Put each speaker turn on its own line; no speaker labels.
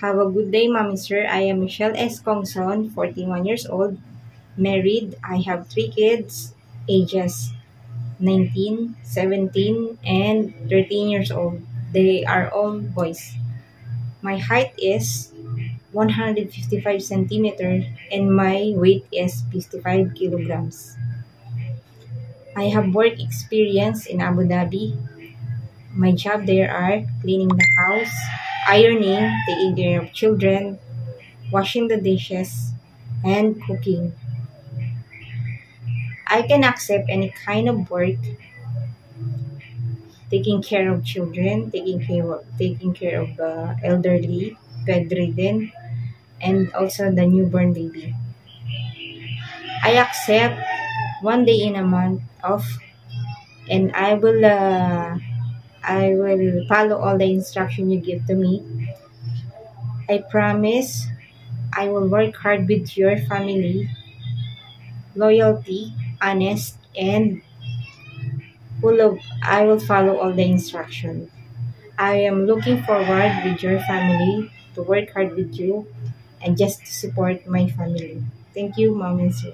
Have a good day, Mommy Sir. I am Michelle S. Kongson, 41 years old, married. I have 3 kids, ages 19, 17, and 13 years old. They are all boys. My height is 155 centimeters and my weight is 55 kilograms. I have work experience in Abu Dhabi. My job there are cleaning the house, ironing, taking care of children, washing the dishes, and cooking. I can accept any kind of work, taking care of children, taking care of the elderly, bedridden, and also the newborn baby. I accept 1 day in a month off, and I will follow all the instruction you give to me. I promise I will work hard with your family, loyalty, honest, and I will follow all the instructions. I am looking forward with your family to work hard with you and just to support my family. Thank you, Mom and Sir.